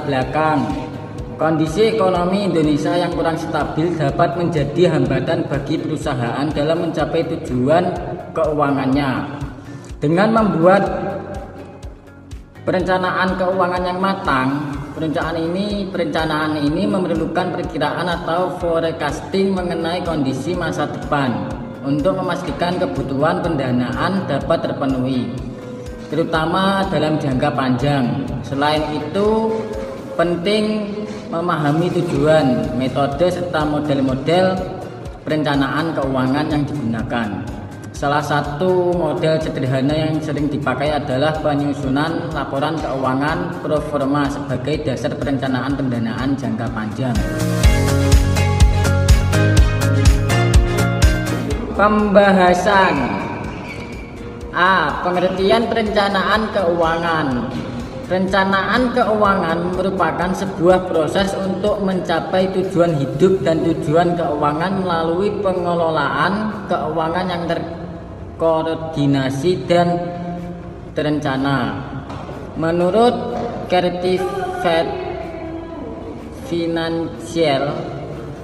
belakang. Kondisi ekonomi Indonesia yang kurang stabil dapat menjadi hambatan bagi perusahaan dalam mencapai tujuan keuangannya. Dengan membuat perencanaan keuangan yang matang, perencanaan ini memerlukan perkiraan atau forecasting mengenai kondisi masa depan untuk memastikan kebutuhan pendanaan dapat terpenuhi, terutama dalam jangka panjang. Selain itu, penting memahami tujuan, metode, serta model-model perencanaan keuangan yang digunakan. Salah satu model sederhana yang sering dipakai adalah penyusunan laporan keuangan pro forma sebagai dasar perencanaan pendanaan jangka panjang. Pembahasan A. Pengertian perencanaan keuangan. Perencanaan keuangan merupakan sebuah proses untuk mencapai tujuan hidup dan tujuan keuangan melalui pengelolaan keuangan yang terkoordinasi dan terencana. Menurut Certified Financial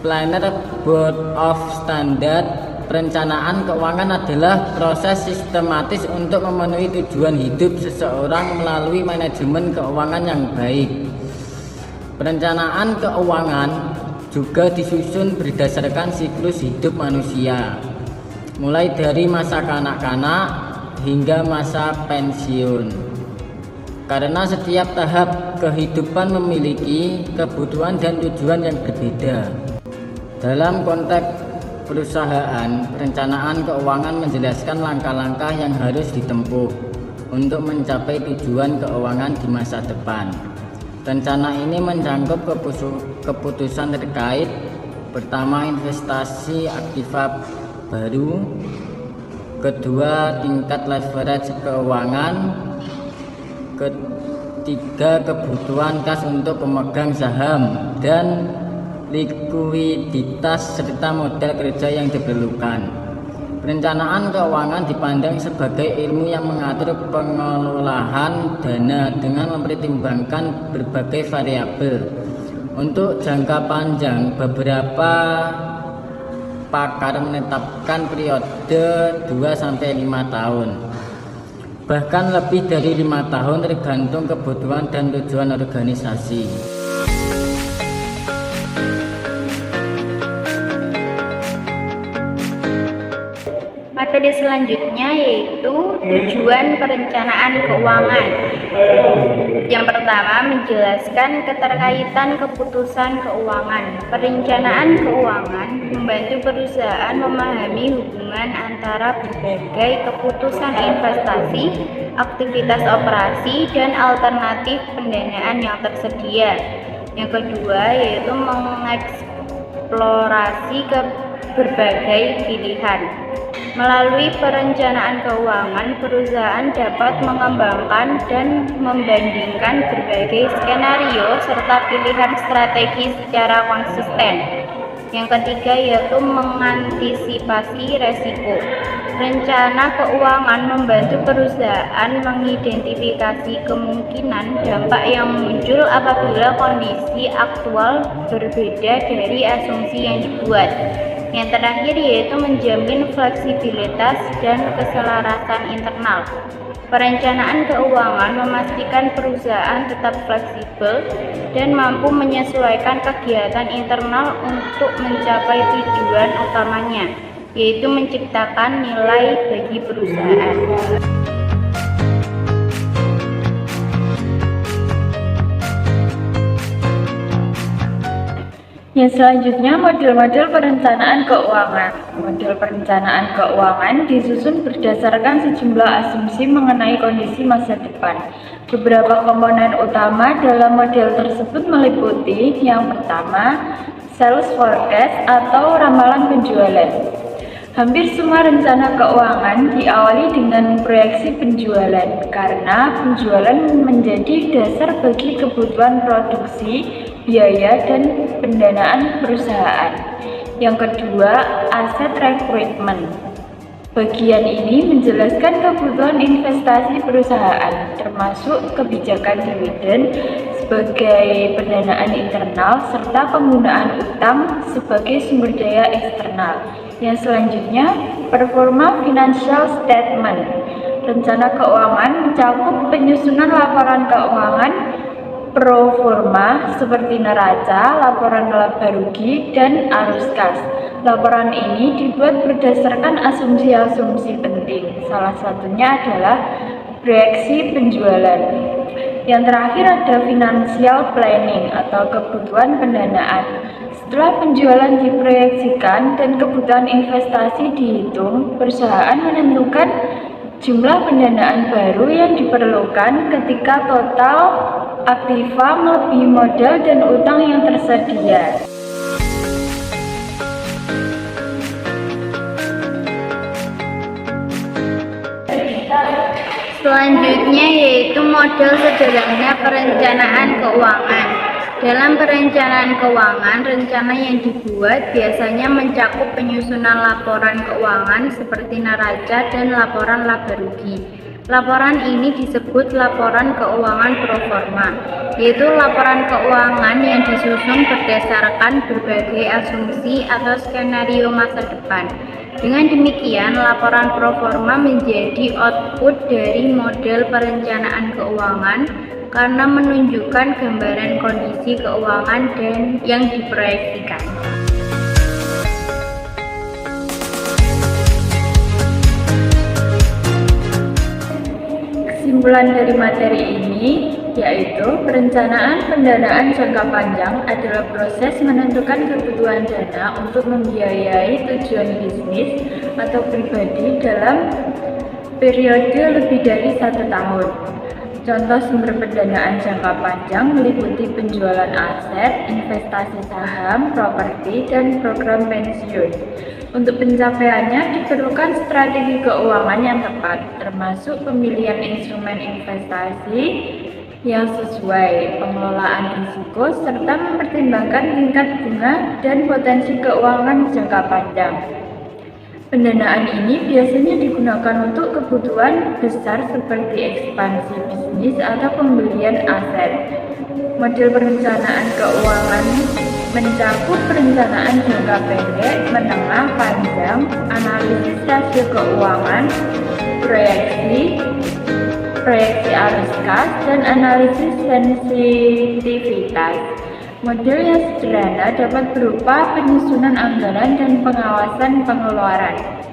Planner Board of Standards, perencanaan keuangan adalah proses sistematis untuk memenuhi tujuan hidup seseorang melalui manajemen keuangan yang baik. Perencanaan keuangan juga disusun berdasarkan siklus hidup manusia, mulai dari masa kanak-kanak hingga masa pensiun. Karena setiap tahap kehidupan memiliki kebutuhan dan tujuan yang berbeda. Dalam konteks perusahaan, perencanaan keuangan menjelaskan langkah-langkah yang harus ditempuh untuk mencapai tujuan keuangan di masa depan. Rencana ini mencakup keputusan terkait pertama, investasi aktiva baru, kedua, tingkat leverage keuangan, ketiga, kebutuhan kas untuk pemegang saham, dan likuiditas serta modal kerja yang diperlukan. Perencanaan keuangan dipandang sebagai ilmu yang mengatur pengelolaan dana dengan mempertimbangkan berbagai variabel. Untuk jangka panjang, beberapa pakar menetapkan periode 2-5 tahun, bahkan lebih dari 5 tahun tergantung kebutuhan dan tujuan organisasi. Metode selanjutnya yaitu tujuan perencanaan keuangan. Yang pertama, menjelaskan keterkaitan keputusan keuangan. Perencanaan keuangan membantu perusahaan memahami hubungan antara berbagai keputusan investasi, aktivitas operasi, dan alternatif pendanaan yang tersedia. Yang kedua yaitu mengeksplorasi berbagai pilihan. Melalui perencanaan keuangan, perusahaan dapat mengembangkan dan membandingkan berbagai skenario serta pilihan strategi secara konsisten. Yang ketiga yaitu mengantisipasi resiko. Rencana keuangan membantu perusahaan mengidentifikasi kemungkinan dampak yang muncul apabila kondisi aktual berbeda dari asumsi yang dibuat. Yang terakhir yaitu menjamin fleksibilitas dan keselarasan internal. Perencanaan keuangan memastikan perusahaan tetap fleksibel dan mampu menyesuaikan kegiatan internal untuk mencapai tujuan utamanya, yaitu menciptakan nilai bagi perusahaan. Yang selanjutnya, model-model perencanaan keuangan. Model perencanaan keuangan disusun berdasarkan sejumlah asumsi mengenai kondisi masa depan. Beberapa komponen utama dalam model tersebut meliputi yang pertama, sales forecast atau ramalan penjualan. Hampir semua rencana keuangan diawali dengan proyeksi penjualan, karena penjualan menjadi dasar bagi kebutuhan produksi, biaya, dan pendanaan perusahaan. Yang kedua, aset recruitment. Bagian ini menjelaskan kebutuhan investasi perusahaan, termasuk kebijakan dividen, sebagai pendanaan internal serta penggunaan utang sebagai sumber daya eksternal. Yang selanjutnya, performa financial statement. Rencana keuangan mencakup penyusunan laporan keuangan pro forma seperti neraca, laporan laba rugi, dan arus kas. Laporan ini dibuat berdasarkan asumsi-asumsi penting. Salah satunya adalah proyeksi penjualan. Yang terakhir ada financial planning atau kebutuhan pendanaan. Setelah penjualan diproyeksikan dan kebutuhan investasi dihitung, perusahaan menentukan jumlah pendanaan baru yang diperlukan ketika total aktiva melebihi modal dan utang yang tersedia. Selanjutnya yaitu model sederhana perencanaan keuangan. Dalam perencanaan keuangan, rencana yang dibuat biasanya mencakup penyusunan laporan keuangan seperti neraca dan laporan laba rugi. Laporan ini disebut laporan keuangan pro forma, yaitu laporan keuangan yang disusun berdasarkan berbagai asumsi atau skenario masa depan. Dengan demikian, laporan pro forma menjadi output dari model perencanaan keuangan karena menunjukkan gambaran kondisi keuangan dan yang diproyeksikan. Kesimpulan dari materi ini yaitu perencanaan pendanaan jangka panjang adalah proses menentukan kebutuhan dana untuk membiayai tujuan bisnis atau pribadi dalam periode lebih dari 1 tahun. Contoh sumber pendanaan jangka panjang meliputi penjualan aset, investasi saham, properti, dan program pensiun. Untuk pencapaiannya diperlukan strategi keuangan yang tepat, termasuk pemilihan instrumen investasi yang sesuai, pengelolaan risiko, serta mempertimbangkan tingkat bunga dan potensi keuangan jangka panjang. Pendanaan ini biasanya digunakan untuk kebutuhan besar seperti ekspansi bisnis atau pembelian aset. Model perencanaan keuangan mencakup perencanaan jangka pendek, menengah, panjang, analisis rasio keuangan, proyeksi arus kas, dan analisis sensitivitas. Model yang sederhana dapat berupa penyusunan anggaran dan pengawasan pengeluaran.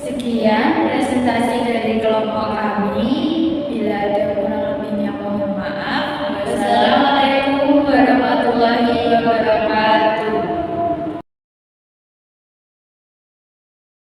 Sekian presentasi dari kelompok kami. Bila ada kurang lebihnya mohon maaf. Wassalamualaikum warahmatullahi wabarakatuh.